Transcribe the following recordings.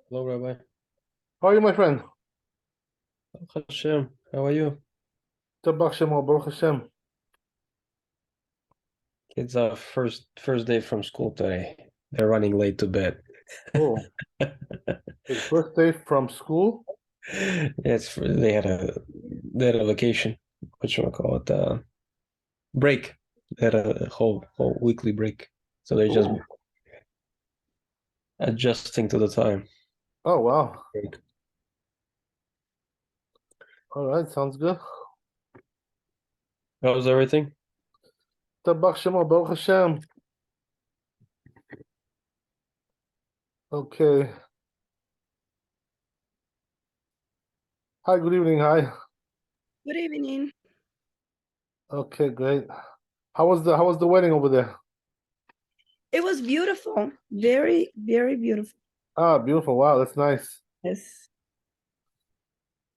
Hello, Rabbi. How are you, my friend? Baruch Hashem. How are you? Tabach Shemo, Baruch Hashem. Kids are first day from school today. They're running late to bed. Oh, his first day from school? They had a vacation. What you want to call it? Break. They had a whole weekly break. So they're just Oh, adjusting to the time. oh wow. Break. All right, sounds good. How's everything? Tabach Shemo, Baruch Hashem. Okay. Hi, good evening. Hi. Good evening. Okay, great. How was the wedding over there? It was beautiful. Very, very beautiful. Ah, beautiful. Wow, that's nice. Yes.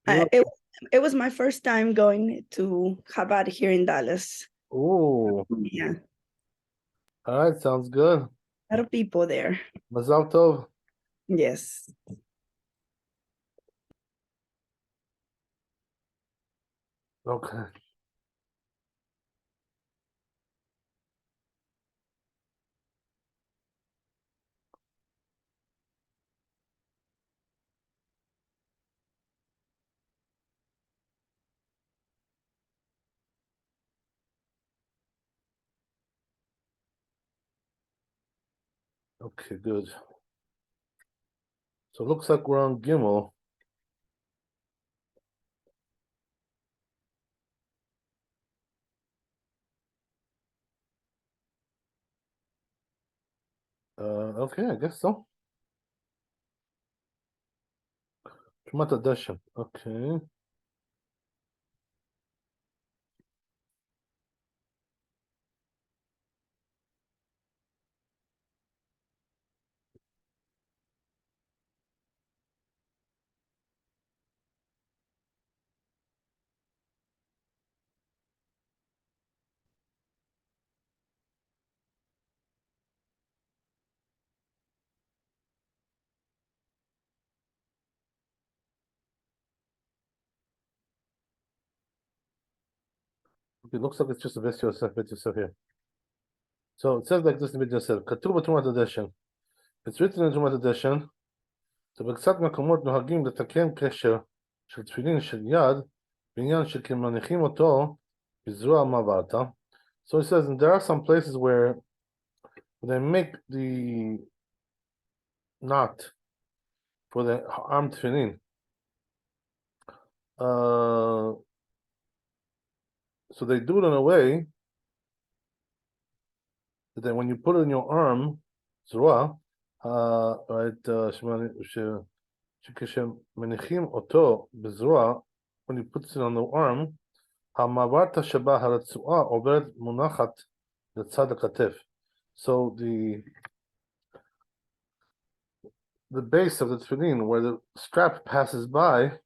Uh, it, Beautiful. it was my first time going to Chabad here in Dallas. Ooh, Yeah. all right, sounds good. A lot of people there. Mazal tov. Yes. Okay. Okay, good. So it looks like we're on Gimel. Okay, I guess so. Shmat Adashem. Okay. Okay, looks like it's just a Bet Yosef here. So it says like this in Bet Yosef. Katuv b'Trumat Hadeshen. It's written in Trumat Hadeshen. שבקצת מקומות נוהגים לתקן קשר של תפילין של יד בעניין שכמניחים אותו בזרוע מעברת. So it says, and there are some places where they make the knot for the arm tefillin. So they do it in a way that when you put it in your arm, זרוע, right, שכשמניחים אותו בזרוע, when you put it on the arm, המעברת שבה הרצועה עוברת מונחת לצד הכתף. So the base of the tefillin, where the strap passes by,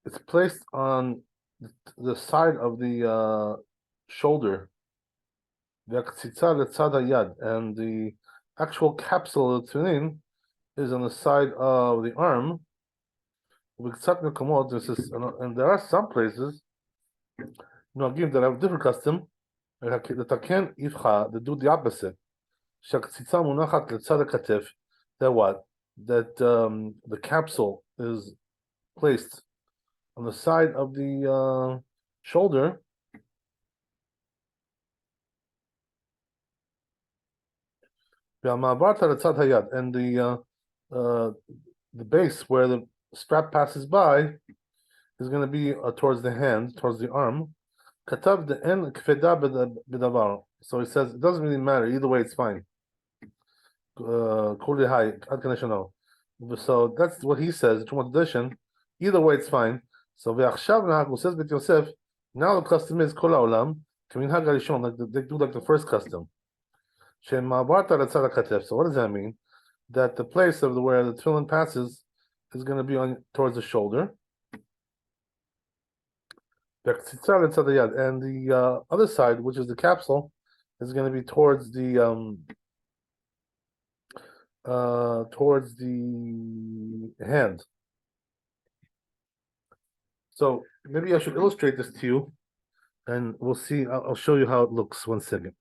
it's placed on the side of the shoulder. והקציצה לצד היד, and the actual capsule of the tefillin is on the side of the arm. ובקצת מקומות, and there are some places, נוהגים that have a different custom, לתקן איפכה, they do the opposite. שהקציצה מונחת לצד הכתף, that what? That the capsule is placed on the side of the shoulder. והמעברת לצד היד, and the base where the strap passes by is going to be towards the hand, towards the arm. כתב דאין כבדה בדבר. So he says it doesn't really matter, either way it's fine. כולי היי, עד כאן ישנו. So that's what he says, Trumat Hadeshen. Either way it's fine. So ועכשיו נהג, הוא says Bet Yosef, now the custom is כל העולם, כמנהג הראשון, like they do like the first custom. שמעברת לצד הכתף. So what does that mean? That the place of where the tefillin passes is going to be on towards the shoulder. והקציצה לצד היד, and the other side, which is the capsule, is going to be towards the towards the hand. So maybe I should illustrate this to you, and we'll see. I'll show you how it looks. 1 second.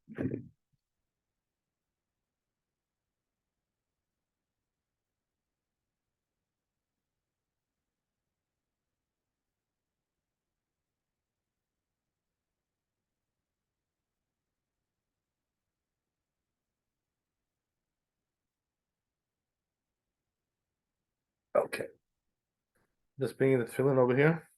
Okay. Just bringing the tefillin over here.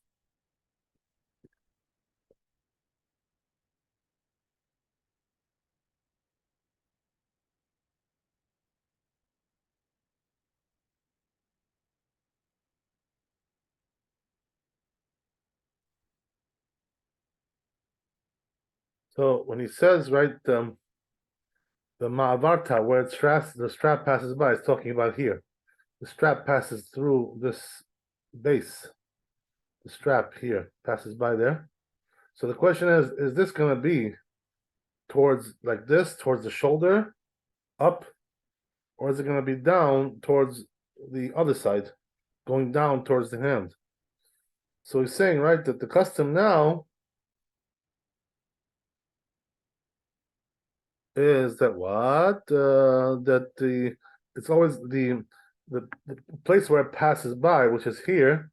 So when he says, right, the ma'avarta, where the strap passes by, is talking about here. The strap passes through this base. The strap here passes by there. So the question is this going to be towards like this, towards the shoulder, up, or is it going to be down towards the other side, going down towards the hand? So he's saying, right, that the custom now is that what that it's always the place where it passes by, which is here,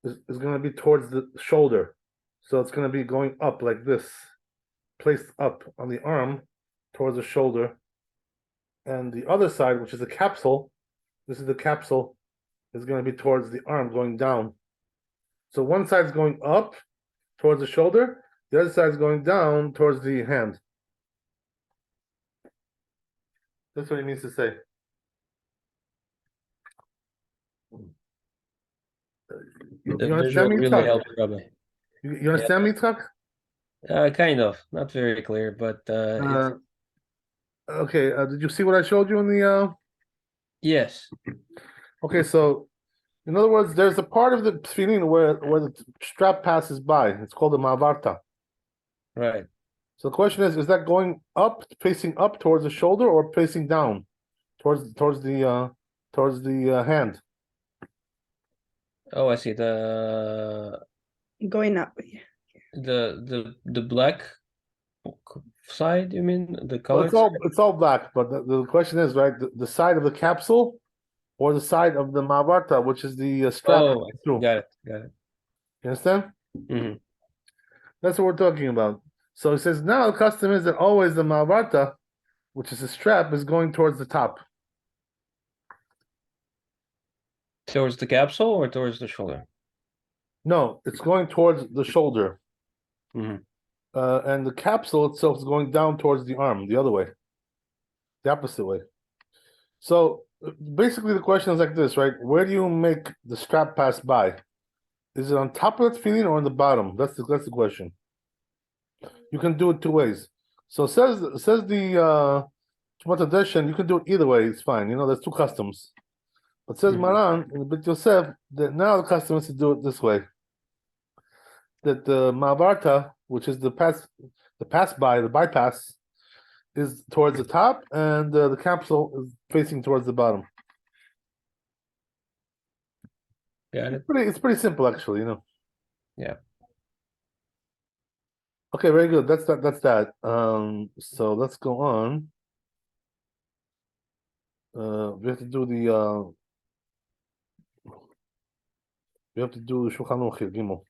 is going to be towards the shoulder. So it's going to be going up like this, placed up on the arm towards the shoulder. And the other side, which is the capsule, this is the capsule, is going to be towards the arm going down. So one side is going up towards the shoulder, the other side is going down towards the hand. That's what he means to say. You The understand visual me, really Yitzhak? helped, Rabbi. You understand me, Yitzhak? Kind of, not very clear, but Okay, did you see what I showed you in the yes, okay, so in other words, there's a part of the tefillin where the strap passes by. It's called the ma'avarta. right. So the question is that going up, facing up towards the shoulder, or facing down towards the hand? Oh, I see. Going up. The black side, you mean? The Well, colored side? it's all black, but the question is, right, the side of the capsule or the side of the ma'avarta, which is the strap Oh, I see. through. Got it. You understand? Hmm. That's what we're talking about. So he says now the custom is that always the ma'avarta, which is the strap, is going towards the top. Towards the capsule or towards the shoulder? No, it's going towards the shoulder. Hmm. And the capsule itself is going down towards the arm, the other way, the opposite way. So basically, the question is like this, right? Where do you make the strap pass by? Is it on top of the tefillin or on the bottom? That's the question. You can do it two ways. So says the Shmot Hadeshen, you can do it either way. It's fine. You know, there's two customs. But says Mhm. Maran in the Bit Yosef that now the custom is to do it this way. That the Ma'avarta, which is the pass by, the bypass, is towards the top, and the capsule is facing towards the bottom. Got it. It's pretty simple, actually. You know. Yeah. Okay, very good. That's that. That's that. So let's go on. We have to do the. We have to do Shulchan Aruch here, Gimel.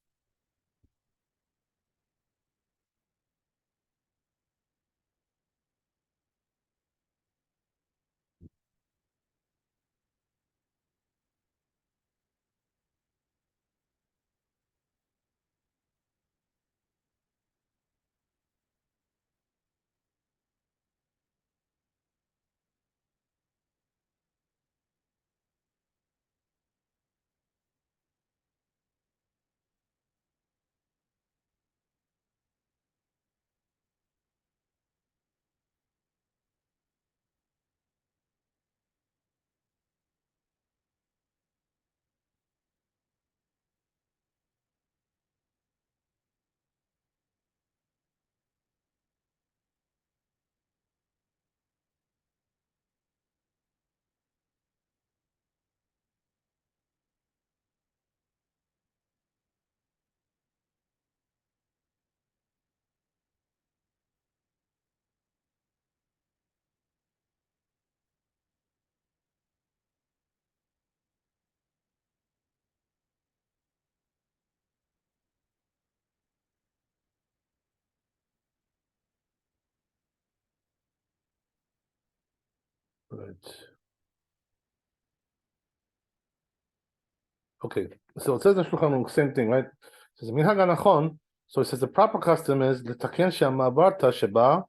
Okay, so it says in Shulchan Aruch, same thing, right? It says minhag anachon. So it says the proper custom is letaken shamavarta sheba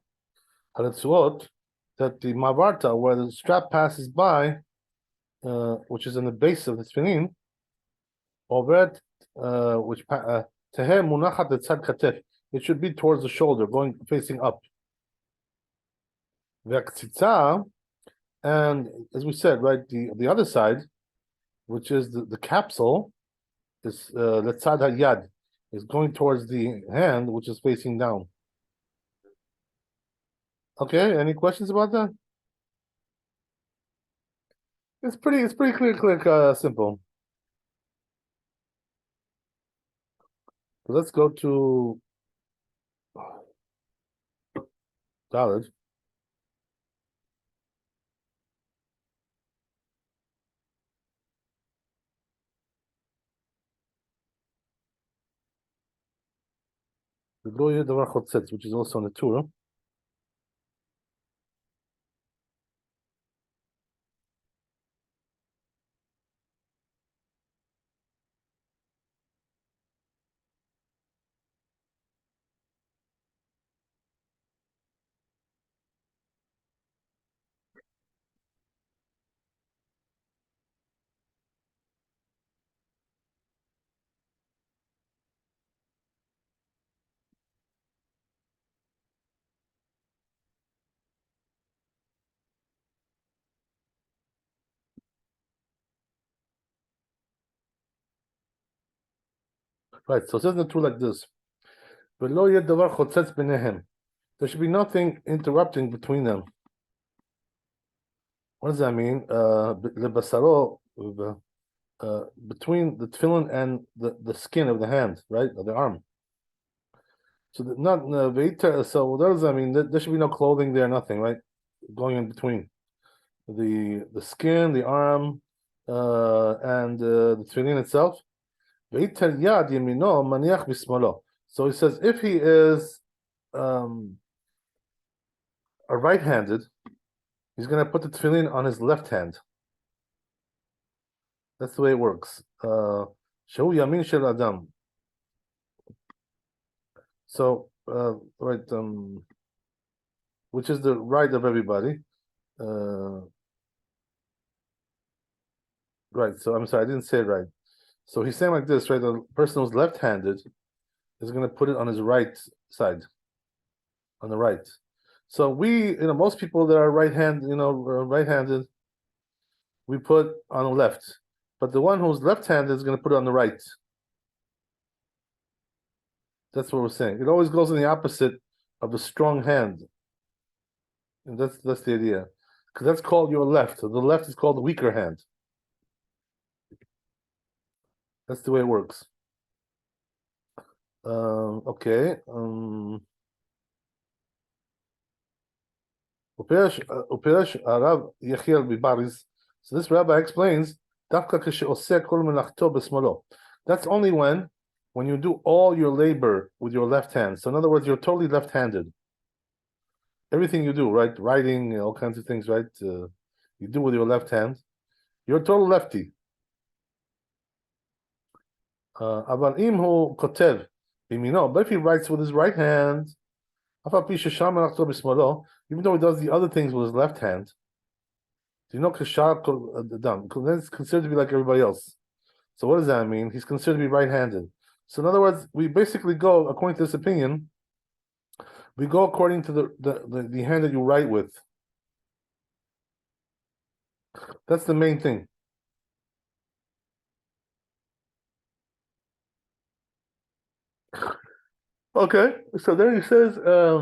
haletzuot, that the mavarta where the strap passes by, which is in the base of the tefillin, overt, teher munachat letzad katef. It should be towards the shoulder, going facing up. Ve'aktzitza, and as we said, right, the other side, which is the capsule, is letzad hayad, is going towards the hand, which is facing down. Okay, any questions about that? It's pretty clear, simple. Let's go to Dalet. Which is also on the Torah. Right, so it says in the Torah like this. There should be nothing interrupting between them. What does that mean? Between the tefillin and the skin of the hand, right, of the arm. So so what does that mean? There should be no clothing there, nothing, right, going in between the skin, the arm, and the tefillin itself. So he says if he is a right-handed, he's going to put the tefillin on his left hand. That's the way it works. Shehu yamin shel adam. So right, which is the right of everybody. Right. So I'm sorry, I didn't say it right. So he's saying like this, right? The person who's left-handed is going to put it on his right side, on the right. So most people that are right-handed, we put on the left. But the one who's left-handed is going to put it on the right. That's what we're saying. It always goes in the opposite of a strong hand. And that's the idea. Because that's called your left. So the left is called the weaker hand. That's the way it works. Okay. So this rabbi explains that's only when you do all your labor with your left hand. So in other words, you're totally left-handed. Everything you do, right? Writing, all kinds of things, right? You do with your left hand. You're a total lefty. But if he writes with his right hand, even though he does the other things with his left hand, do you know it's considered to be like everybody else. So what does that mean? He's considered to be right-handed. So in other words, we basically go, according to this opinion, we go according to the hand that you write with. That's the main thing. Okay, so then he says, but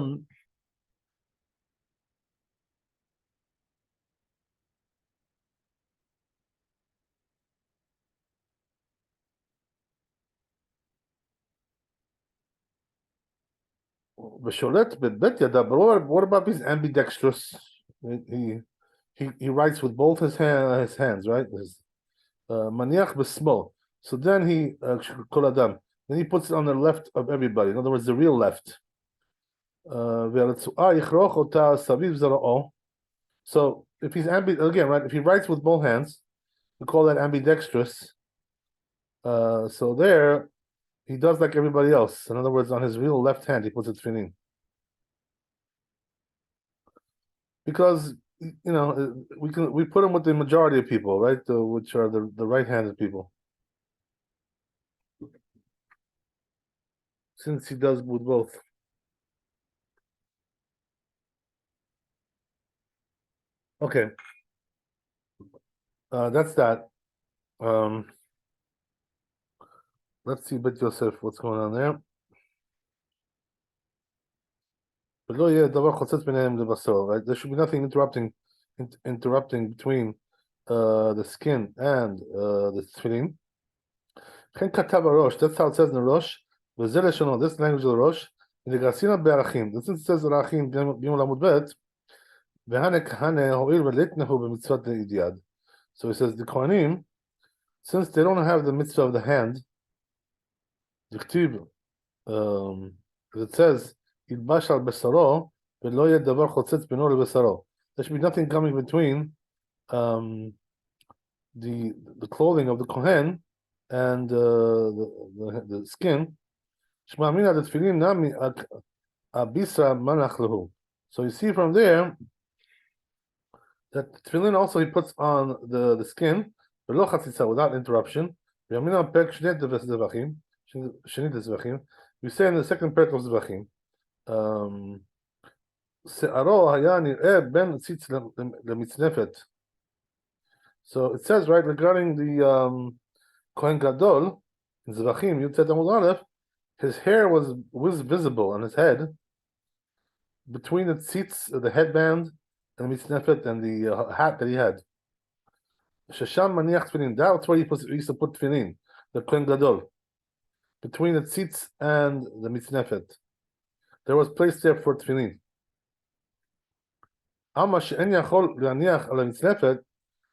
what about these ambidextrous? He writes with both his hands, right? Maniach b'smol. So then then he puts it on the left of everybody. In other words, the real left. So if he's again, right? If he writes with both hands, we call that ambidextrous. So there, he does like everybody else. In other words, on his real left hand, he puts it tefillin. Because we put him with the majority of people, right? Which are the right-handed people. Since he does with both. Okay. That's that. Let's see Bet Yosef, what's going on there. Right? There should be nothing interrupting between the skin and the tefillin. That's how it says in the Rosh. This language of the Rosh. Since it says Arachim Bimul Amud Bet, so he says the Kohanim, since they don't have the mitzvah of the hand, it says there should be nothing coming between the clothing of the Kohen and the skin. So you see from there that tefillin also he puts on the skin without interruption. We say in the second parak of Zvachim, so it says, right, regarding the Kohen Gadol in Zvachim, Yud Tet Amud Aleph, his hair was visible on his head between the tzitz, the headband, and the mitznefet, and the hat that he had. Shasham maniach tefillin. That's where he used to put tefillin, the Kohen Gadol, between the tzitz and the mitznefet. There was place there for tefillin.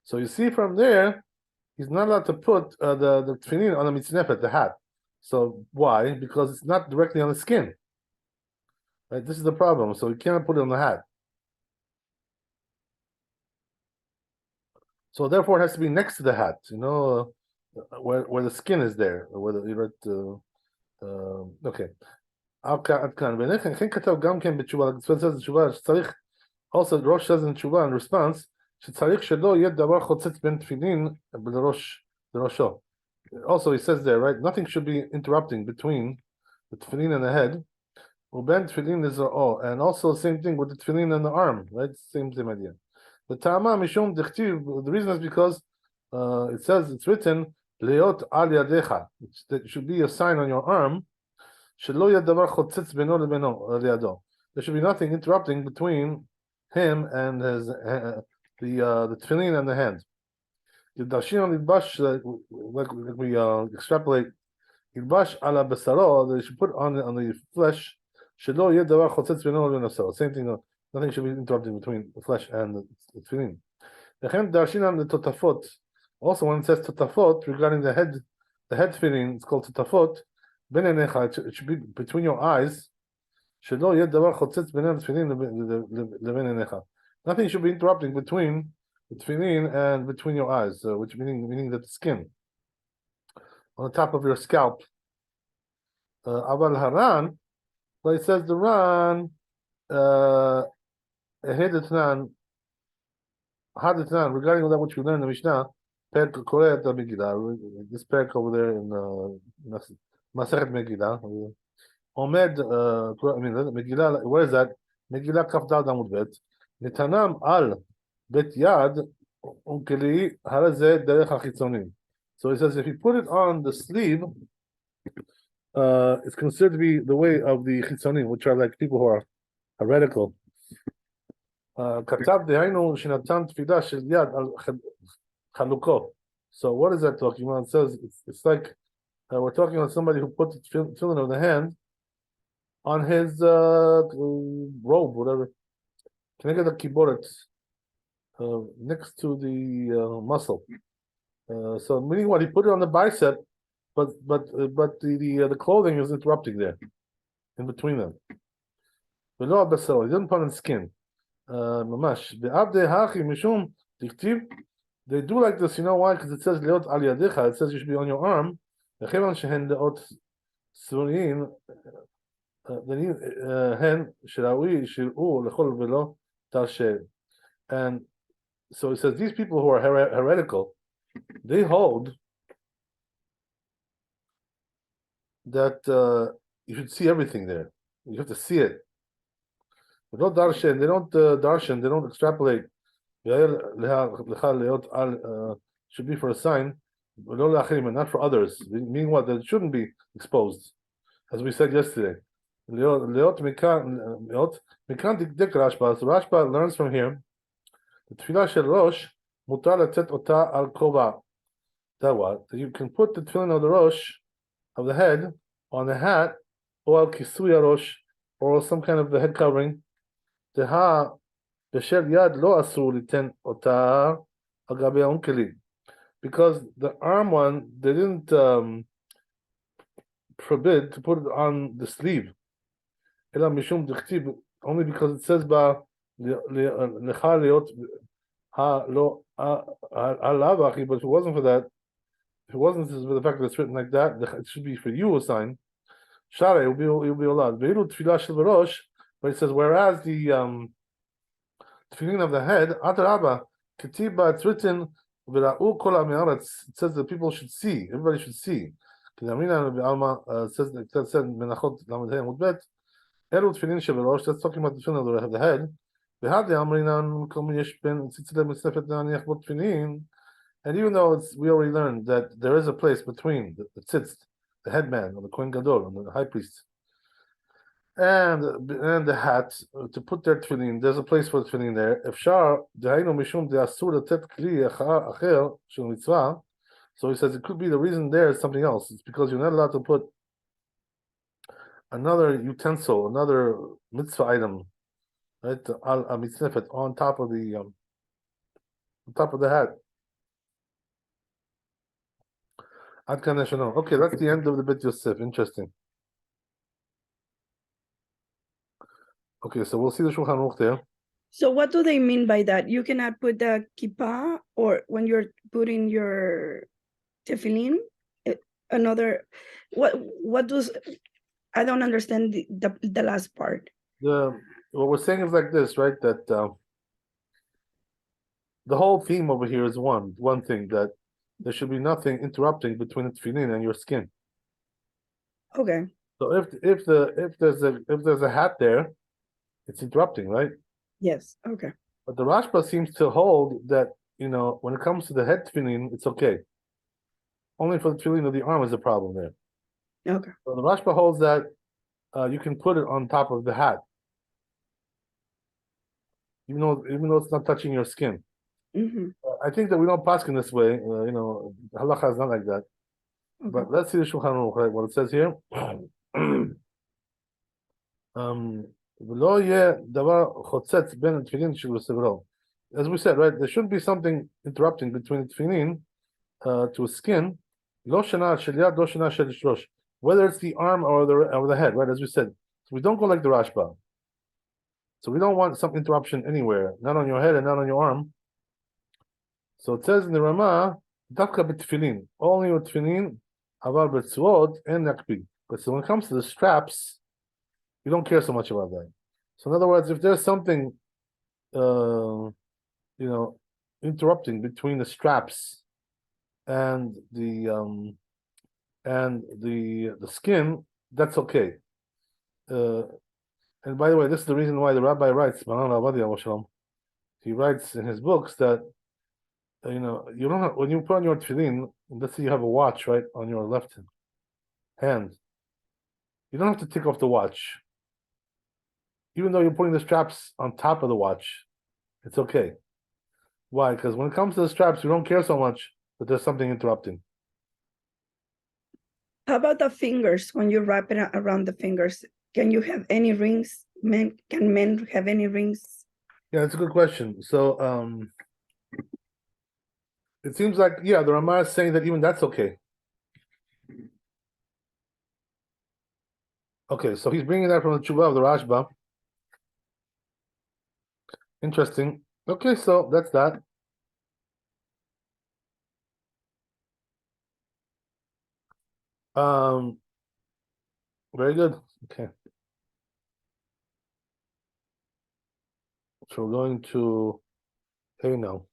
So you see from there, he's not allowed to put the tefillin on the mitznefet, the hat. So why? Because it's not directly on the skin. Right? This is the problem. So you cannot put it on the hat. So therefore, it has to be next to the hat. Where the skin is there. Where okay. Also, Rosh says in Tshuva in response, also, he says there, right? Nothing should be interrupting between the tefillin and the head. And also the same thing with the tefillin and the arm, right? Same idea. The reason is because it says, it's written, Leot al yadecha. It should be a sign on your arm. There should be nothing interrupting between him and his the tefillin and the hand. The dashin like we extrapolate, ala besaro, they should put on the flesh. Same thing. Nothing should be interrupting between the flesh and the tefillin. The totafot. Also, when it says totafot regarding the head tefillin, it's called totafot. It should be between your eyes. Nothing should be interrupting between the tefillin and between your eyes, which meaning that the skin on the top of your scalp. Aval haran, but it says the ran regarding that which we learned in the Mishnah, this parak over there in Masechet Megillah, Omed, Megillah, where is that? Megillah Kaf Dal Amud Bet. Netanam al Bet Yad Unkeli Harazeh Derech HaChitzonim. So he says if you put it on the sleeve, it's considered to be the way of the Chitzonim, which are like people who are heretical. Katav Dehainu Shinatan Tfidah Shel Yad Al Chaluko. So what is that talking about? It says it's like we're talking about somebody who put the tefillin of the hand on his robe, whatever. Can I get the keyboard next to the muscle? So meaning what, he put it on the bicep, but the clothing is interrupting there, in between them. He didn't put on the skin. ממש. בעבדי הכי משום דכתיב, they do like this, you know why? Because it says להיות על ידיך, it says you should be on your arm, וכיוון שהן דעות סבוריים, הן שראוי שיראו לכל ולא תרשה. And so it says these people who are heretical, they hold that you should see everything there. You have to see it. They don't darshan, they don't extrapolate. Should be for a sign, not for others. Meaning what? That it shouldn't be exposed, as we said yesterday. Rashba learns from here. The tefillah shel rosh mutar letzet ota al kova. That what? That you can put the tefillin of the rosh of the head on the hat, or al kisui rosh, or some kind of the head covering. Teha b'shel yad lo asur liten ota al gabe onkeli, because the arm one they didn't forbid to put it on the sleeve. Ela mishum dichtib, only because it says ba lecha liot ha lo alavach. But if it wasn't for that, if it wasn't for the fact that it's written like that, it should be for you a sign. Shara, you'll be allowed. Veilu tefillah shel v'rosh, but it says whereas the tefillin of the head, ataraba ketiba, it's written v'ra'u kol ha'me'aretz. It says that people should see, everybody should see. Alma says that said menachot lamed amud bet. Elu tefillin shel v'rosh. That's talking about the tefillin of the head. V'hadli amrinan kol min yesh ben tzitzilem mitznefet naniach bot tefillin. And even though we already learned that there is a place between the tzitz, the headman, or the kohen gadol, and the high priest, and the hat to put their tefillin, there's a place for the tefillin there. Efshar dehainu mishum deasur letet kli acher shel mitzvah. So he says it could be the reason there is something else. It's because you're not allowed to put another utensil, another mitzvah item, right, al mitznefet, on top of the hat. Okay, that's the end of the bit Yosef. Interesting. Okay, so we'll see the Shulchan Aruch there. So what do they mean by that? You cannot put the kippah, or when you're putting your tefillin, another, what does, I don't understand the last part. What we're saying is like this, right? That the whole theme over here is one thing, that there should be nothing interrupting between the tefillin and your skin. Okay. So if there's a hat there, it's interrupting, right? Yes. Okay. But the Rashba seems to hold that, when it comes to the head tefillin, it's okay. Only for the tefillin of the arm is a problem there. Okay. So the Rashba holds that you can put it on top of the hat, even though it's not touching your skin. Mm-hmm. I think that we don't pass in this way. Halacha is not like that. Okay. But let's see the Shulchan Aruch, right? What it says here. As we said, right, there shouldn't be something interrupting between the tefillin to a skin. Whether it's the arm or the head, right? As we said, so we don't go like the Rashba. So we don't want some interruption anywhere, not on your head and not on your arm. So it says in the Ramah, dafka b'tefillin, only with tefillin, aval b'tzuot and nakpi. But so when it comes to the straps, you don't care so much about that. So in other words, if there's something, interrupting between the straps and the skin, that's okay. And by the way, this is the reason why the Rabbi writes, he writes in his books that you don't have, when you put on your tefillin, let's say you have a watch right on your left hand, you don't have to take off the watch. Even though you're putting the straps on top of the watch, it's okay. Why? Because when it comes to the straps, you don't care so much that there's something interrupting. How about the fingers? When you wrap it around the fingers, can you have any rings? Can men have any rings? Yeah, that's a good question. So it seems like, the Ramah is saying that even that's okay. Okay, so he's bringing that from the Tshuva of the Rashba. Interesting. Okay, so that's that. Very good. Okay. So we're going to hey now.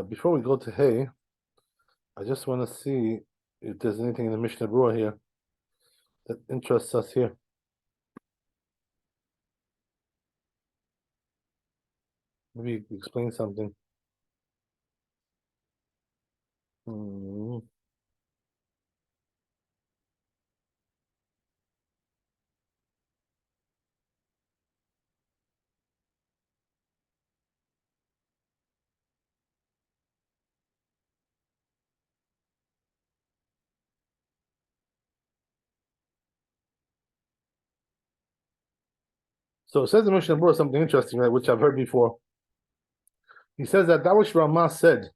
Before we go to hey, I just want to see if there's anything in the Mishnah Berurah here that interests us here. Maybe explain something. So it says in the Mishnah Berurah something interesting, right, which I've heard before. He says that which Ramah said,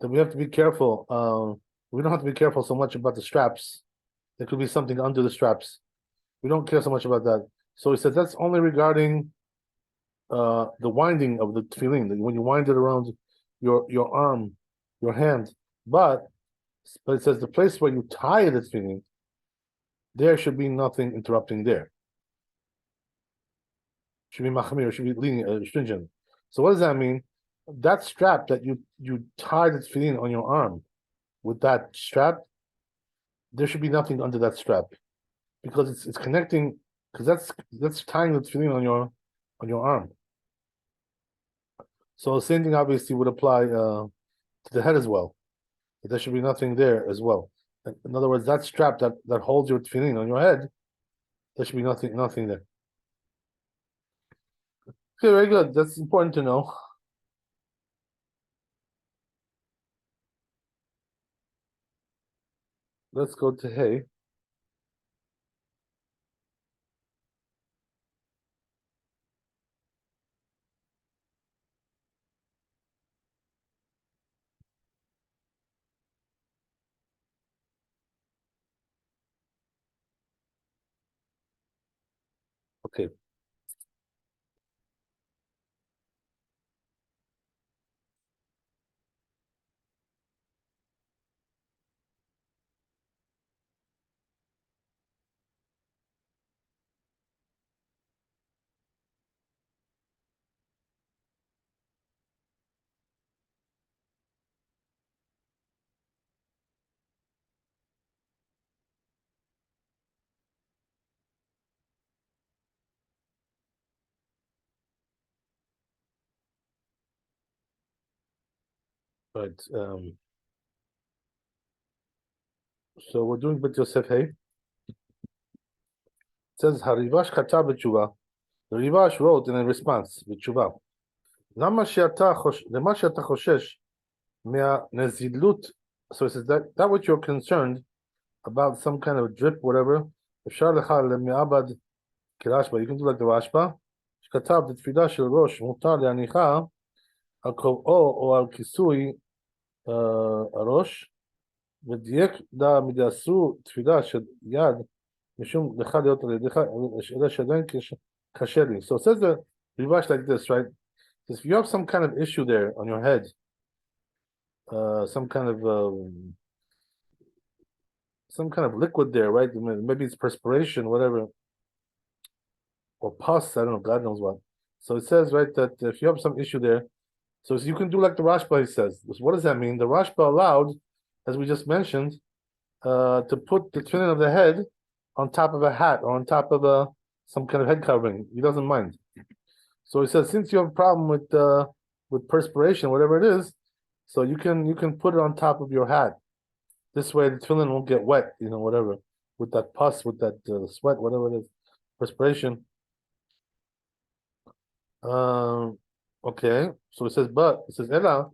that we have to be careful. We don't have to be careful so much about the straps. There could be something under the straps. We don't care so much about that. So he says that's only regarding the winding of the tefillin, when you wind it around your arm, your hand. But it says the place where you tie the tefillin, there should be nothing interrupting there. Should be machmir, should be lenient, stringent. So what does that mean? That strap that you tie the tefillin on your arm, with that strap, there should be nothing under that strap, because it's connecting, because that's tying the tefillin on your arm. So the same thing obviously would apply to the head as well. But there should be nothing there as well. In other words, that strap that holds your tefillin on your head, there should be nothing there. Okay, very good. That's important to know. Let's go to hey. Okay. Right. So we're doing with Yosef hey. It says Harivash kata b'tshuva. The Rivash wrote in a response b'tshuva. למה שאתה חושש מהנזילות? So it says that what you're concerned about, some kind of drip, whatever. אפשר לך למעבד כרשב"א, you can do like the רשב"א, שכתב בתפילה של ראש מותר להניחה על כובעו או על כיסוי הראש, ודייק מדעשו תפילה של יד, משום לך להיות על ידיך, אלא שעדיין קשה לי. So it says the Rivash like this, right? If you have some kind of issue there on your head, some kind of liquid there, right? Maybe it's perspiration, whatever, or pus, I don't know, God knows what. So it says, right, that if you have some issue there, so you can do like the Rashba, he says. So what does that mean? The Rashba allowed, as we just mentioned, to put the tefillin of the head on top of a hat or on top of some kind of head covering. He doesn't mind. So he says, since you have a problem with perspiration, whatever it is, so you can put it on top of your hat. This way the tefillin won't get wet, whatever, with that pus, with that sweat, whatever it is, perspiration. Okay, so it says, Ella,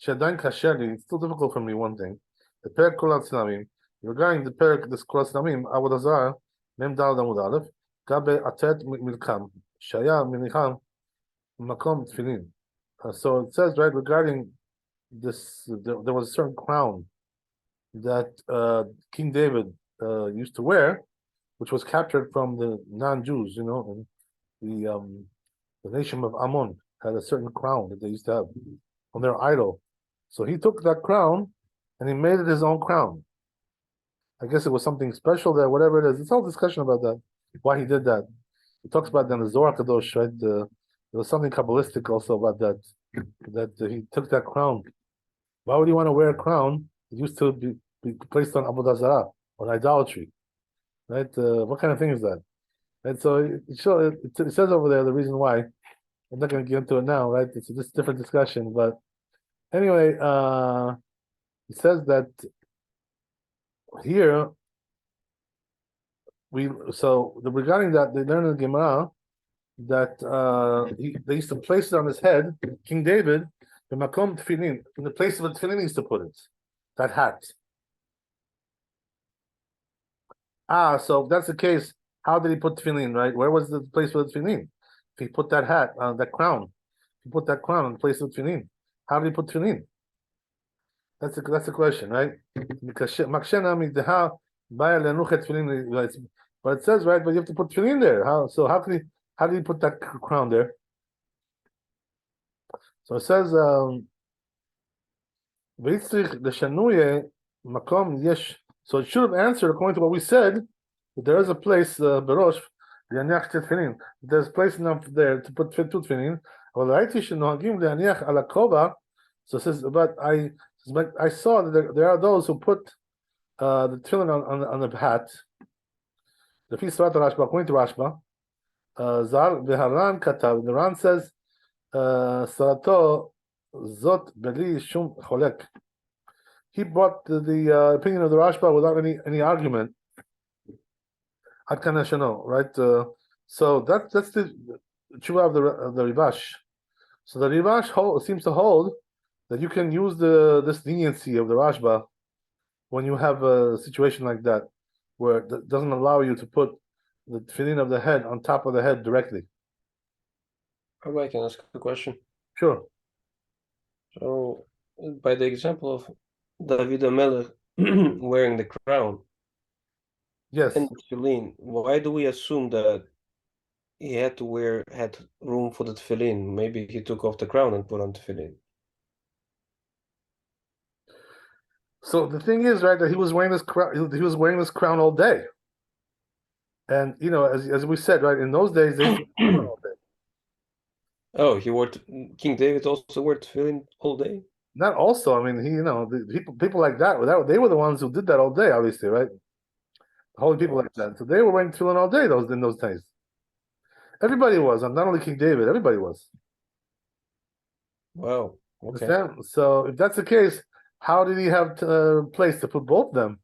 Shadan Kasheli, it's still difficult for me, one thing. The Perek Kol HaTznamim, regarding the Perek, this Kol HaTznamim, Avodah Zarah, Mem Dal Amud Aleph, Gabe Atet Milkam, Shaya Minicham, Makom Tefillin. So it says, right, regarding this, there was a certain crown that King David used to wear, which was captured from the non-Jews, and the nation of Ammon had a certain crown that they used to have on their idol. So he took that crown and he made it his own crown. I guess it was something special there, whatever it is. It's all discussion about that, why he did that. It talks about that in the Zohar Kadosh, right? There was something Kabbalistic also about that he took that crown. Why would you want to wear a crown? It used to be placed on Avodah Zarah, on idolatry, right? What kind of thing is that? And so it says over there the reason why. I'm not going to get into it now, right? It's a different discussion, but anyway, it says that here regarding that they learn in the Gemara that they used to place it on his head, King David, the makom tefillin, in the place of the tefillin he used to put it, that hat. So if that's the case, how did he put tefillin, right? Where was the place for the tefillin? If he put that hat, that crown, if he put that crown in the place of tefillin, how did he put tefillin? That's the question, right? But it says, right, but you have to put tefillin there. How did he put that crown there? So it says, so it should have answered according to what we said, that there is a place, Berosh, there's a place enough there to put two tefillin. So it says, but I saw that there are those who put the tefillin on the hat. The feast of Rashba, according to Rashba, Zal v'Haran katav. The Ran says, Sarato zot beli shum cholek. He brought the opinion of the Rashba without any argument. Ad kana shano, right? So that's the tshuva of the Rivash. So the Rivash seems to hold that you can use this leniency of the Rashba when you have a situation like that, where it doesn't allow you to put the tefillin of the head on top of the head directly. Rabbi, I can ask a question. Sure. So, by the example of David HaMelech wearing the crown Yes. and tefillin, why do we assume that he had room for the tefillin? Maybe he took off the crown and put on tefillin. So the thing is, right, that he was wearing this crown. He was wearing this crown all day, and as we said, right, in those days they used to wear all day. Oh, King David also wore tefillin all day? Not also. I mean, the people like that. They were the ones who did that all day, obviously, right? Holy people like that. So they were wearing tefillin all day in those days. Everybody was, not only King David. Everybody was. Wow. Okay. Understand? So if that's the case, how did he have a place to put both of them?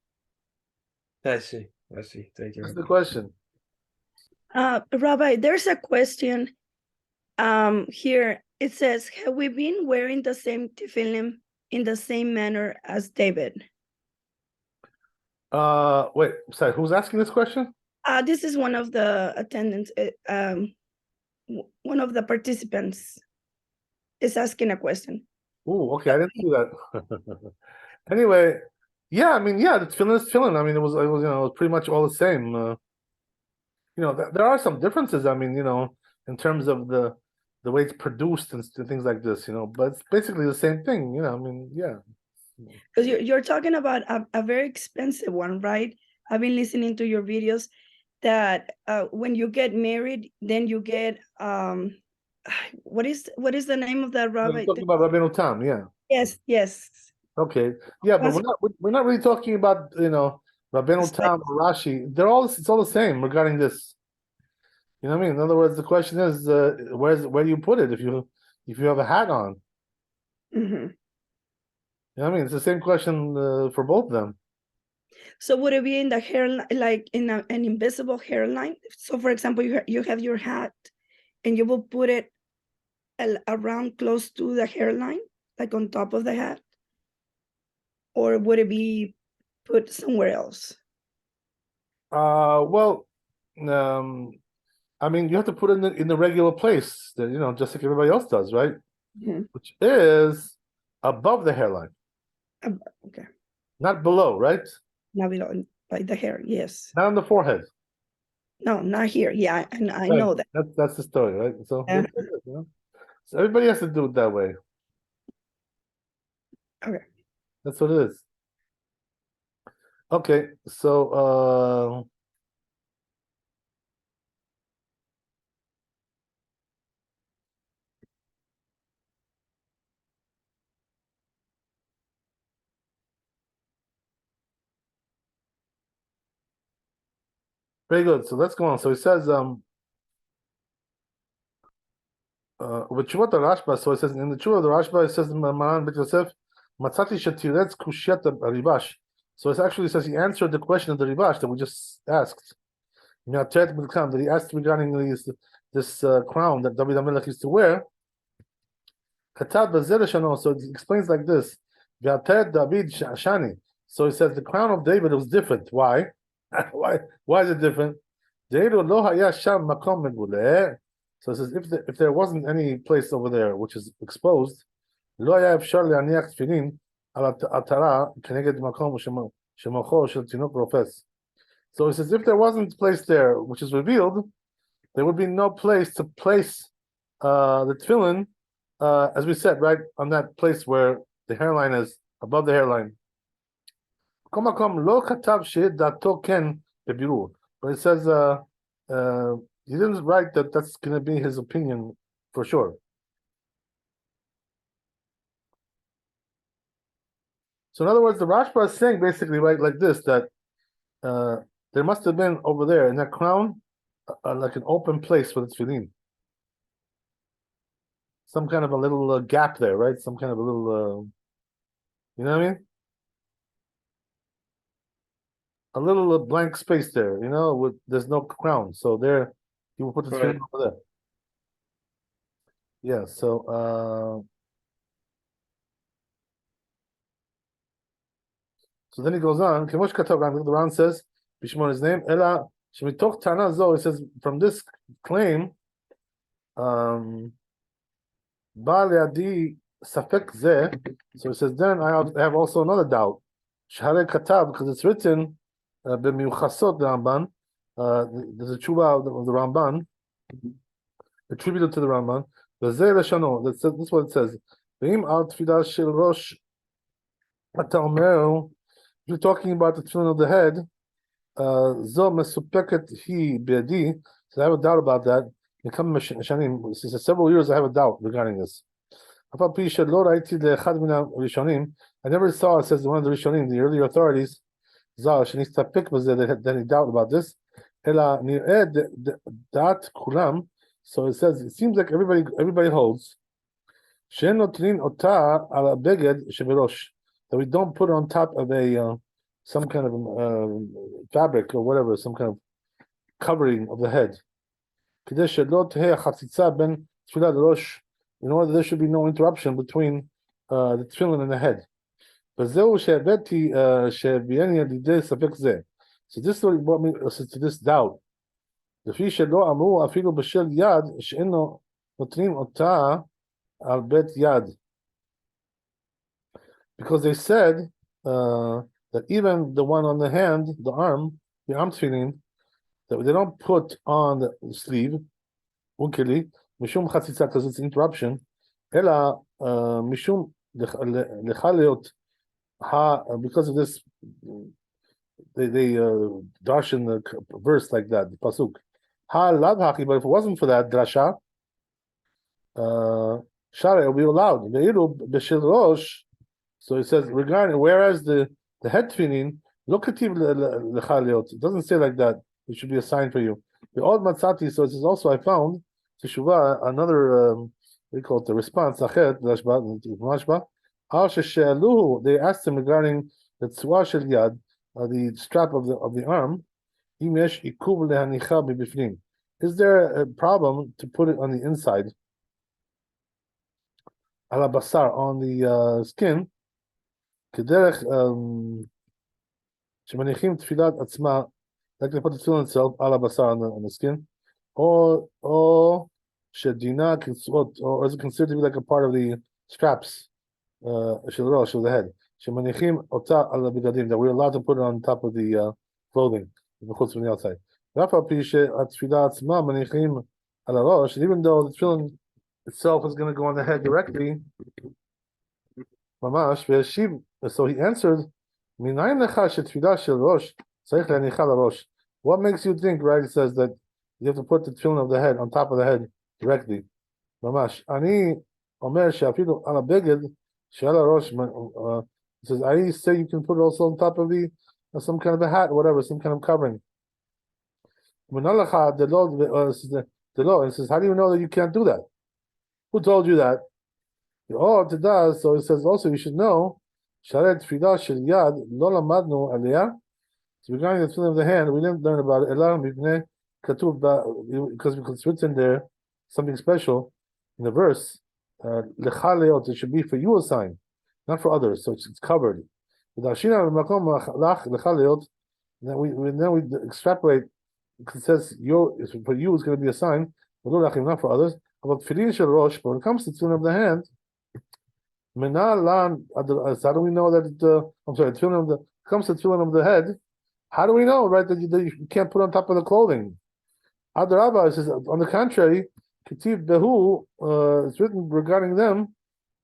I see. Thank you. That's the question. Rabbi, there's a question here. It says, have we been wearing the same tefillin in the same manner as David? Wait, sorry, who's asking this question? This is one of the attendants, one of the participants is asking a question. Oh, okay, I didn't see that. Anyway, yeah, I mean, the tefillin is tefillin. I mean, it was pretty much all the same. There are some differences. I mean, in terms of the way it's produced and things like this. But it's basically the same thing. I mean, yeah. Because you're talking about a very expensive one, right? I've been listening to your videos that when you get married, then you get what is the name of that, Rabbi? You're talking about Rabbeinu Tam, yeah. Yes. Okay, yeah, but we're not really talking about Rabbeinu Tam or Rashi. It's all the same regarding this. You know what I mean? In other words, the question is, where do you put it if you have a hat on? Mm-hmm. You know what I mean? It's the same question for both of them. So would it be in the hairline, like in an invisible hairline? So, for example, you have your hat, and you will put it around close to the hairline, like on top of the hat, or would it be put somewhere else? Well, I mean, you have to put it in the regular place, that, just like everybody else does, right? Mm-hmm. Which is above the hairline. Okay. Not below, right? Not below, by the hair, yes. Not on the forehead. No, not here. Yeah, and I Right. know that. That's the story, right? So, Yeah. you know? So everybody has to do it that way. Okay. That's what it is. Okay, so very good. So let's go on. So he says with Tshuvat Rashba, so it says in the Tshuva of the Rashba, it says Maran Beit Yosef, Matzati Shetiretz Kushyat Ribash. So it actually says he answered the question of the Ribash that we just asked. That he asked regarding this crown that David HaMelech used to wear. So it explains like this. David Shani. So he says the crown of David was different. Why? Why is it different? So it says if there wasn't any place over there which is exposed, so it says if there wasn't place there which is revealed, there would be no place to place the tefillin, as we said, right on that place where the hairline is above the hairline. But it says he didn't write that that's going to be his opinion for sure. So in other words, the Rashba is saying basically right like this, that there must have been over there in that crown like an open place for the tefillin. Some kind of a little gap there, right? Some kind of a little, you know what I mean? A little blank space there, you know, with there's no crown. So there, you will put the tefillin over there. Yeah. So then he goes on. Kemosh Katov, the Ran says, Bishmon his name. Ela Shemitoch Tana Zo. It says from this claim, Ba Leadi Safek Zeh. So it says then I have also another doubt. Share Katab, because it's written b'miuchasot the Ramban. There's a tshuva of the Ramban attributed to the Ramban. V'zeh leshano. This is what it says. V'im al tfilah shel rosh ata omer. You're talking about the tefillin of the head. Zo mesupeket hi biadi. So I have a doubt about that. Since several years, I have a doubt regarding this. I never saw, it says one of the Rishonim, the earlier authorities, that he doubt about this. So it says, it seems like everybody holds that we don't put on top of a some kind of fabric or whatever, some kind of covering of the head. In order there should be no interruption between the tefillin and the head. So this is what brought me to this doubt. Because they said that even the one on the hand, the arm tefillin, that they don't put on the sleeve, mishum chatzitza, because it's interruption, ela mishum lechalot ha, because of this, they darshan the verse like that, the pasuk. Ha lav haki, but if it wasn't for that drasha, shara, it will be allowed. Veilu b'shel rosh. So it says regarding, whereas the head tefillin lokativ lechaliot, it doesn't say like that. It should be a sign for you. The old matzati. So it says also I found teshuvah, another we call it the response. Achet Rashba. Al shesheluhu, they asked him regarding the tzua shel yad, the strap of the arm. Imesh ikuv lehanicha b'bifnim. Is there a problem to put it on the inside? Ala basar, on the skin. Kederech shemanichim tfilat atzma, like they put the tefillin itself ala basar on the skin, or shedina kitzvot, or is it considered to be like a part of the straps shel rosh, of the head? Shemanichim ota ala bigadim, that we're allowed to put it on top of the clothing, from the outside. ואף על פי שהתפילה עצמה מניחים על הראש, even though the tefillin itself is going to go on the head directly, ממש, והשיב, so he answered, מניין לך שתפילה של ראש צריך להניחה לראש? What makes you think, right, it says that you have to put the tefillin of the head on top of the head directly? ממש. אני אומר שאפילו על הבגד שעל הראש, it says, I say you can put it also on top of the some kind of a hat or whatever, some kind of covering. It says, how do you know that you can't do that? Who told you that? Oh, it does. So it says also you should know. Sharet tefillah shel yad lo lamadnu aliyah. So regarding the tefillah of the hand, we didn't learn about it. Elah mipnei katuv because it's written there something special in the verse. Lecha leot, it should be for you a sign, not for others. So it's covered. Then we extrapolate. It says for you is going to be a sign, not for others. About tefillin shel rosh, but when it comes to tefillin of the hand, how do we know that I'm sorry, tefillin of the comes to tefillin of the head? How do we know, right, that you can't put on top of the clothing? Adarabba says, on the contrary, Ketiv Behu, it's written regarding them,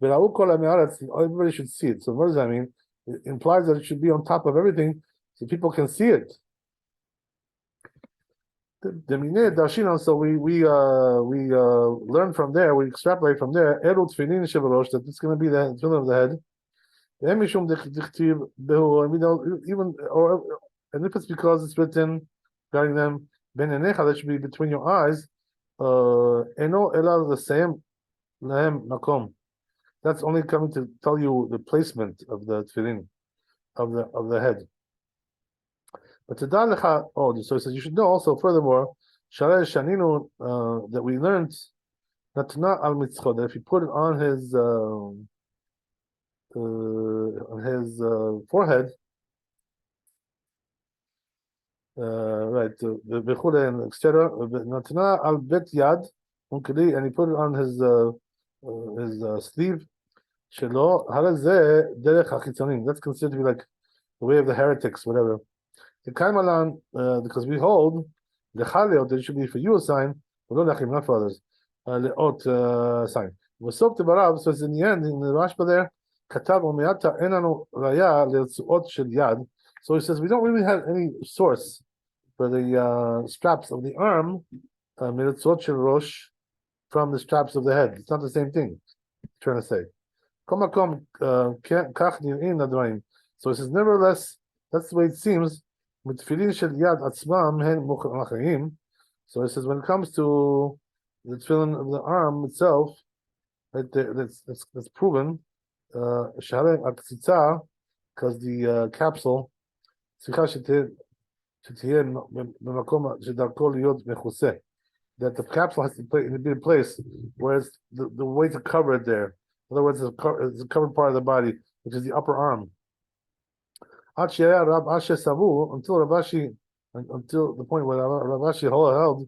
everybody should see it. So what does that mean? It implies that it should be on top of everything so people can see it. So we learn from there, we extrapolate from there, that it's going to be the tefillin of the head. And we don't even, and if it's because it's written regarding them, that should be between your eyes. The same makom. That's only coming to tell you the placement of the tefillin of the head. But so it says you should know also furthermore, that we learned that if you put it on his forehead, right, and etc. Al bet yad, and he put it on his sleeve. That's considered to be like the way of the heretics, whatever. The Kaimalan, because we hold the Chaleo, that it should be for you a sign, but not for others. Leot sign. V'sok Barav says in the end, in the Rashba there, Katav Omeata Enanu Raya Le'tzuot Shel Yad. So he says we don't really have any source for the straps of the arm, Le'tzuot Shel Rosh, from the straps of the head. It's not the same thing. I'm trying to say. Komakom Kach Nir'in Advarim. So he says nevertheless, that's the way it seems. With tefillin shel yad atzmam hen machayim. So it says when it comes to the tefillin of the arm itself, that's proven. Shahare aktzitza, because the capsule, that the capsule has to be in place where it's the way to cover it there. In other words, it's a covered part of the body, which is the upper arm. Until Ravashi, until the point where Ravashi held,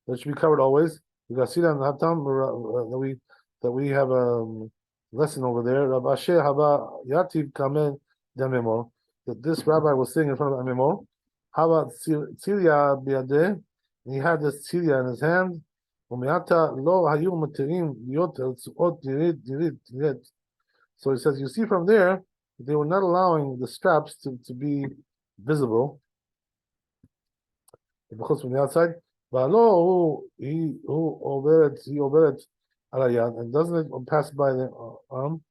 that should be covered always. You can see that in the Hatam that we have a lesson over there. That this rabbi was sitting in front of Amimo. How about Tzilia Biadeh? He had this Tzilia in his hand. So he says, you see from there, they were not allowing the straps to be visible. From the outside. He over it and doesn't it pass by the arm?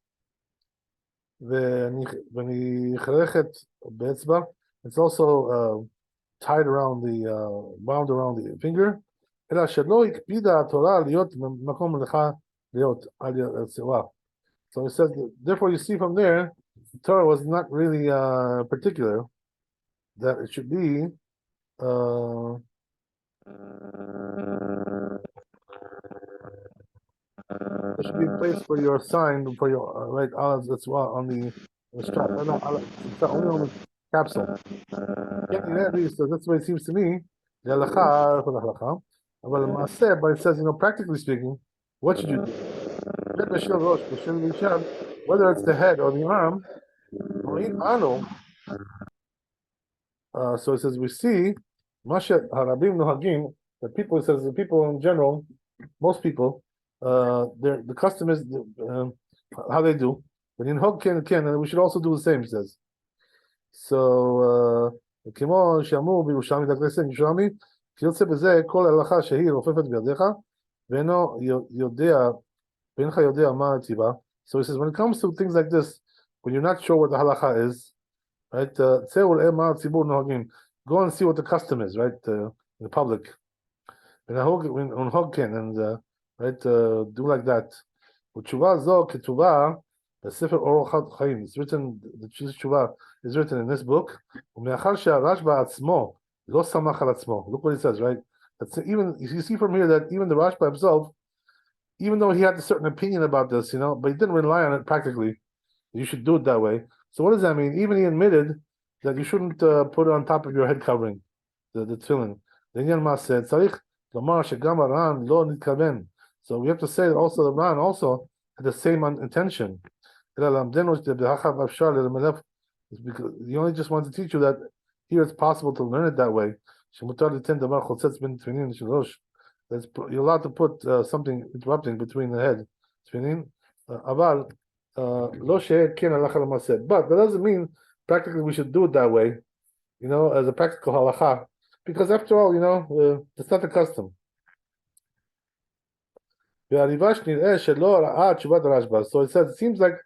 It's also tied around bound around the finger. So it says, therefore you see from there, the Torah was not really particular that it should be there should be a place for your sign, for your right olives that's on the strap. It's only on the capsule. So that's the way it seems to me. But it says, practically speaking, what should you do? Whether it's the head or the arm, So it says we see Masha Harabim Nohagim, the people, it says the people in general, most people, the custom is how they do. But in Hog Ken, and we should also do the same, it says. So כמו שאמרו בירושלמי, like they said in ירושלמי, כי יוצא בזה כל הלכה שהיא רופפת בידיך, ואינו יודע, ואינך יודע מה הטיבה. So he says, when it comes to things like this, when you're not sure what the halacha is, right? צא וראה מה הציבור נוהגים. Go and see what the custom is, right? In the public. ונהוג כן, and right, do like that. ותשובה זו כתובה בספר אורח חיים. It's written, the תשובה is written in this book. ומאחר שהרשב"א עצמו לא סמך על עצמו. Look what it says, right? That's even, you see from here that even the Rashba himself, even though he had a certain opinion about this, but he didn't rely on it practically. You should do it that way. So what does that mean? Even he admitted that you shouldn't put it on top of your head covering, the tefillin. So we have to say that also the Ran also had the same intention. He only just wanted to teach you that here it's possible to learn it that way. You're allowed to put something interrupting between the head. But that doesn't mean practically we should do it that way, as a practical halacha, because after all, it's not the custom. So it says, it seems like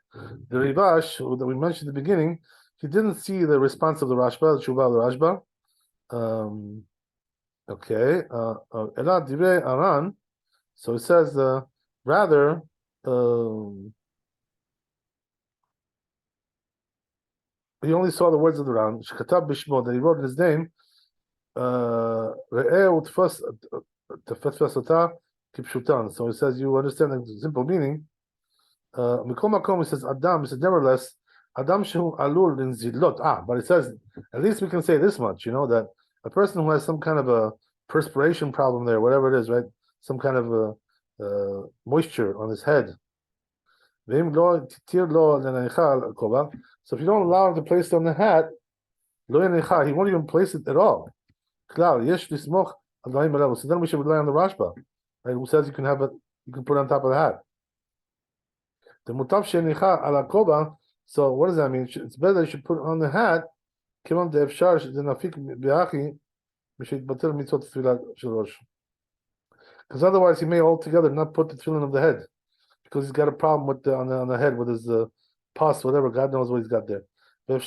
the Rivash that we mentioned at the beginning, he didn't see the response of the Rashba, the Shuvah of the Rashba. Okay. Ela Divrei Aran. So it says, rather, he only saw the words of the Ran. Shekatab Bishmo, that he wrote in his name. So he says, you understand the simple meaning. Mikol Makom, he says, Adam. He says, nevertheless, Adam Shehu Alul in Zidlot. But it says, at least we can say this much, that a person who has some kind of a perspiration problem there, whatever it is, right? Some kind of moisture on his head. So if you don't allow him to place it on the hat, he won't even place it at all. So then we should rely on the Rashba, right? Who says you can have it, you can put it on top of the hat. So what does that mean? It's better that you should put it on the hat. Because otherwise he may altogether not put the tefillin of the head, because he's got a problem with on the head with his pus, whatever, God knows what he's got there. So it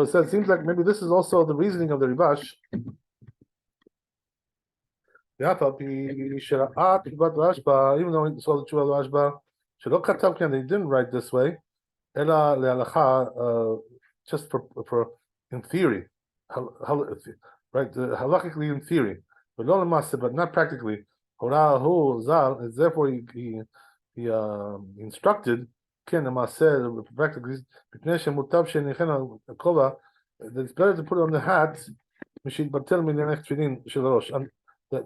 says, it seems like maybe this is also the reasoning of the Rivash. Even though he saw the Tshuva of the Rashba, they didn't write this way. Just for in theory, right? Halachically in theory, but not practically. Therefore he instructed practically that it's better to put it on the hat, and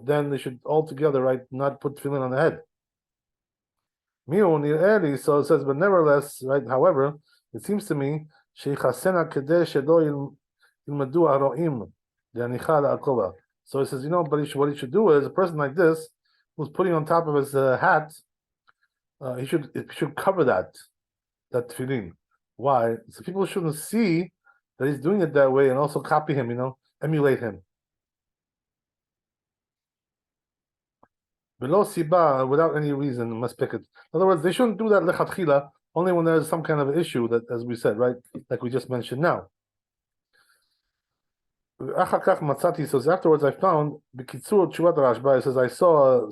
then they should all together, right, not put tefillin on the head. So it says, but nevertheless, right, however, it seems to me, so it says, but what he should do is, a person like this, who's putting on top of his hat, he should cover that tefillin. Why? So people shouldn't see that he's doing it that way and also copy him, emulate him. Below siba, without any reason, must pick it. In other words, they shouldn't do that lechatchila only when there's some kind of issue that, as we said, right, like we just mentioned now. So afterwards I found B'kitzur Tshuvat Rashba. It says I saw a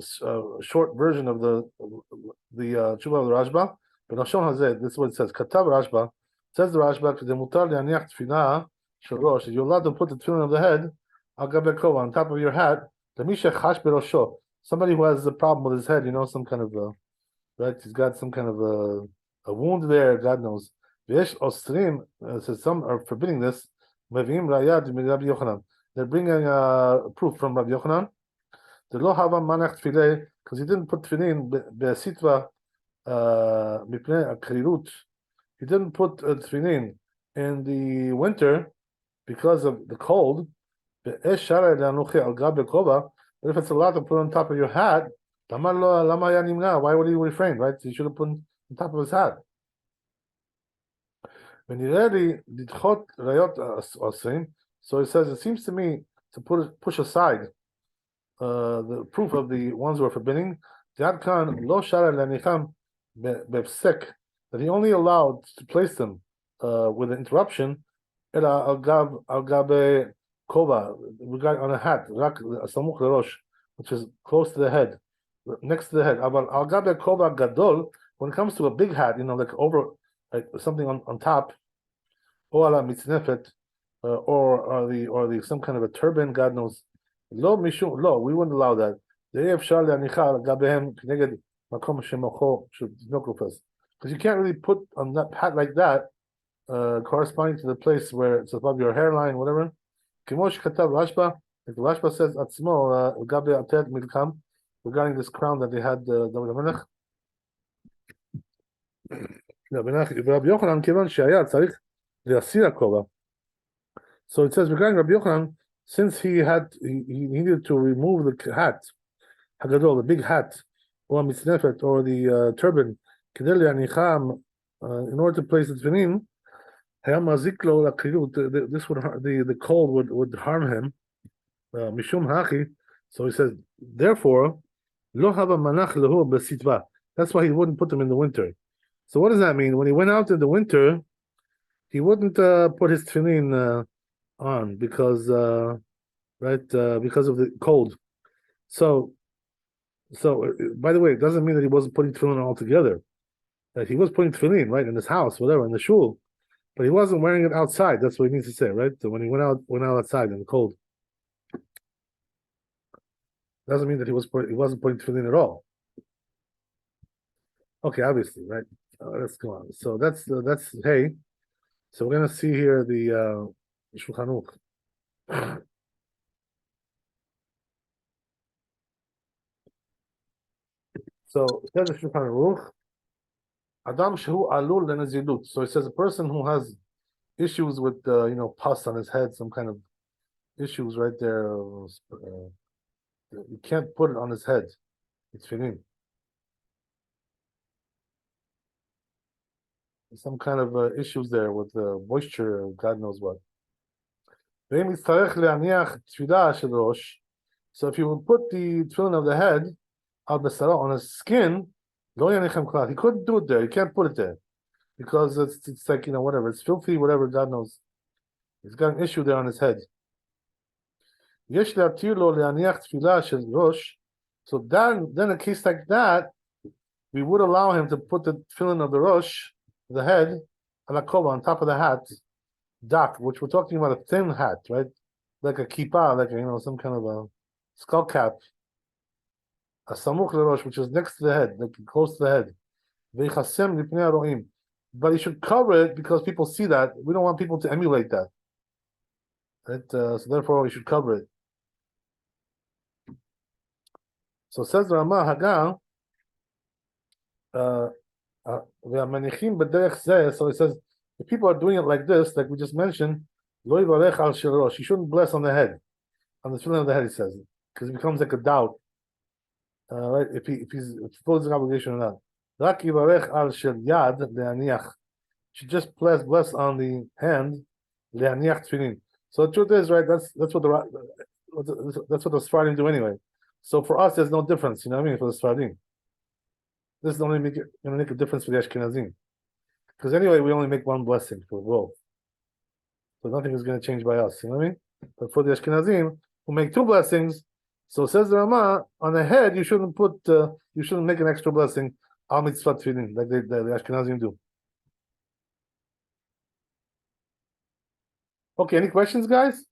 short version of the Tshuva of the Rashba. But Nashon Hazeh, this is what it says. Katav Rashba, says the Rashba, Kedemutar Lianiach Tefillah Shel Rosh. You're allowed to put the tefillin of the head Al Gabei Kova, on top of your hat. Lemisha Chash Berosho. Somebody who has a problem with his head, some kind of right, he's got some kind of a wound there, God knows. V'yesh Ostrim says some are forbidding this. Mevim Rayad Rabbi Yochanan. They're bringing proof from Rabbi Yochanan. The Lo Hava Manach Tefileh, because he didn't put tefillin be'sitva mipnei akrirut. He didn't put tefillin in the winter because of the cold. But if it's allowed to put on top of your hat, why would he refrain, right? He should have put on top of his hat. So it says, it seems to me to push aside the proof of the ones who are forbidding. That he only allowed to place them with an interruption on a hat, which is close to the head, next to the head. When it comes to a big hat, like over, like something on top, or the some kind of a turban, God knows. Lo, we wouldn't allow that. Because you can't really put on that hat like that, corresponding to the place where it's above your hairline, whatever. Like the Rashba says, regarding this crown that they had, the So it says regarding Rabbi Yochanan, since he needed to remove the hat, Hagadol, the big hat, or mitznefet, or the turban, in order to place the tefillin, this would the cold would harm him. Mishum hachi. So he says, therefore, lo hava manach lehu besitva. That's why he wouldn't put them in the winter. So what does that mean? When he went out in the winter, he wouldn't put his tefillin on because because of the cold. So by the way, it doesn't mean that he wasn't putting tefillin on altogether. That he was putting tefillin right in his house, whatever, in the shul, but he wasn't wearing it outside. That's what he needs to say, right? So when he went out outside in the cold, doesn't mean that he wasn't putting tefillin at all. Okay, obviously, right? Let's go on. So that's hey. So we're gonna see here the Shulchan Aruch. So it says the Shulchan Aruch, Adam shehu alul lenazilut. So it says a person who has issues with pus on his head, some kind of issues right there. You can't put it on his head. It's finin. Some kind of issues there with moisture, God knows what. So if you would put the tefillin of the head on his skin, he couldn't do it there. He can't put it there because it's like whatever, it's filthy, whatever, God knows. He's got an issue there on his head. So then a case like that, we would allow him to put the tefillin of the rosh, the head, on top of the hat, dak, which we're talking about a thin hat, right? Like a kippah, like some kind of a skull cap, a samuch lerosh, which is next to the head, like close to the head. But he should cover it because people see that. We don't want people to emulate that. Right? So therefore, we should cover it. So says the Ramah Haga. So it says, if people are doing it like this, like we just mentioned, you shouldn't bless on the head, on the tefillin of the head, he says, because it becomes like a doubt, right? If he fulfills an obligation or not. Should just bless on the hand, So the truth is, right? That's what the Sephardim do anyway. So for us, there's no difference, you know what I mean? For the Sephardim. This is only gonna make a difference for the Ashkenazim. Because anyway, we only make one blessing for both. So nothing is going to change by us, you know what I mean? But for the Ashkenazim, who make two blessings, so says the Ramah, on the head, you shouldn't make an extra blessing, al mitzvah tefillin, like the Ashkenazim do. Okay, any questions, guys?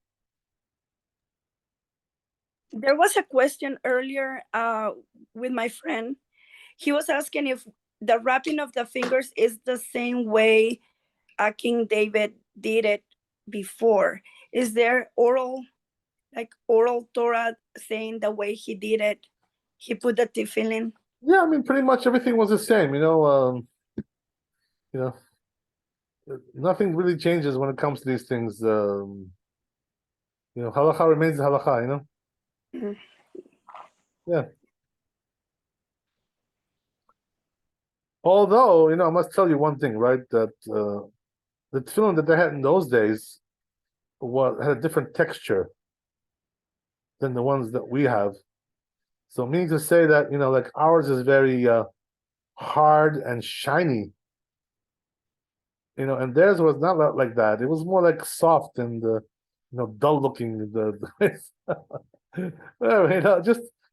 There was a question earlier with my friend. He was asking if the wrapping of the fingers is the same way King David did it before. Is there oral Torah saying the way he did it? He put the tefillin. Yeah, I mean, pretty much everything was the same. nothing really changes when it comes to these things. Halacha remains halacha. Mhm. Yeah. Although, I must tell you one thing, right? That the tefillin that they had in those days had a different texture than the ones that we have. So meaning to say that, like ours is very hard and shiny, and theirs was not like that. It was more like soft and dull looking. Just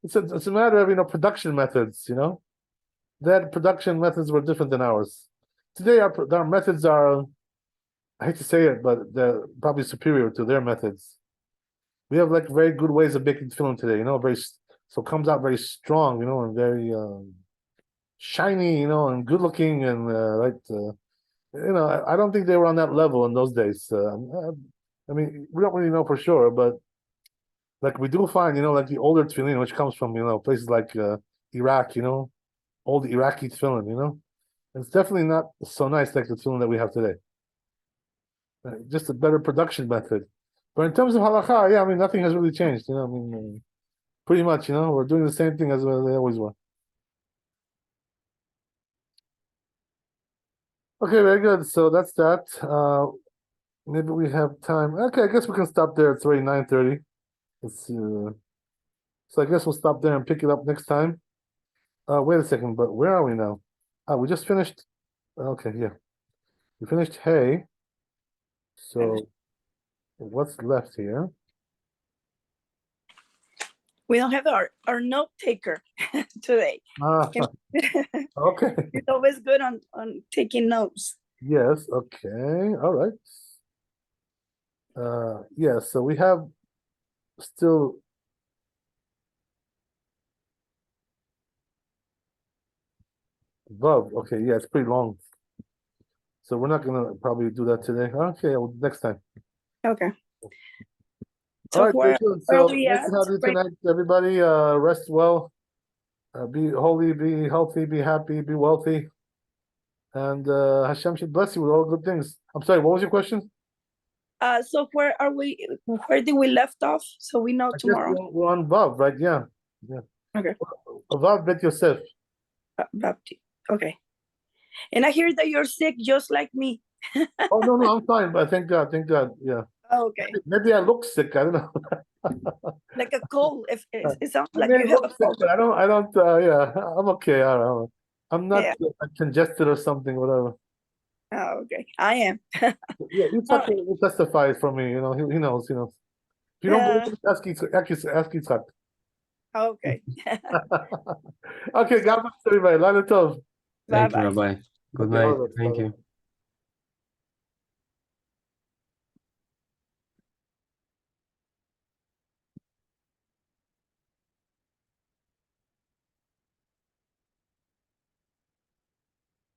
it's a matter of production methods. That production methods were different than ours. Today our methods are, I hate to say it, but they're probably superior to their methods. We have like very good ways of baking tefillin today. So it comes out very strong. And very shiny. And good looking and I don't think they were on that level in those days. I mean, we don't really know for sure, but like we do find, like the older tefillin, which comes from places like Iraq, old Iraqi tefillin, it's definitely not so nice like the tefillin that we have today. Just a better production method. But in terms of halacha, yeah, I mean, nothing has really changed. I mean, pretty much, we're doing the same thing as they always were. Okay, very good. So that's that. Maybe we have time. Okay, I guess we can stop there. It's already 9:30. So I guess we'll stop there and pick it up next time. Wait a second, but where are we now? We just finished. Okay, yeah. We finished hay. So what's left here? We don't have our note taker today. Okay. It's always good on taking notes. Yes, okay. All right. Yeah, so we have still Vav. Okay, yeah, it's pretty long. So we're not gonna probably do that today. Okay, well, next time. Okay. All So right, where so are we nice at? to have you tonight, everybody. Rest well, be holy, be healthy, be happy, be wealthy, and Hashem should bless you with all good things. I'm sorry, what was your question? So where are we? Where did we left off? So we know I guess tomorrow. we're on Vav, right? Yeah. Okay. Vav bet Yosef. Bapti. Okay. And I hear that you're sick just like me. Oh no, I'm fine, but thank God, yeah. Oh, okay. Maybe I look sick. I don't know. Like a cold. If it sounds I like may you have look a sick, cold. but I don't. Yeah, I'm okay. I don't know. I'm not Yeah. congested or something, whatever. Oh, okay. I am. Yeah, you All talk right. will testify for me. He knows. He knows. If you don't believe me, ask Yitzhak. Okay. Okay, God bless everybody. Lana Tov. Thank you, Bye-bye. Rabbi. Good Okay, all night. right, Thank bye-bye. you.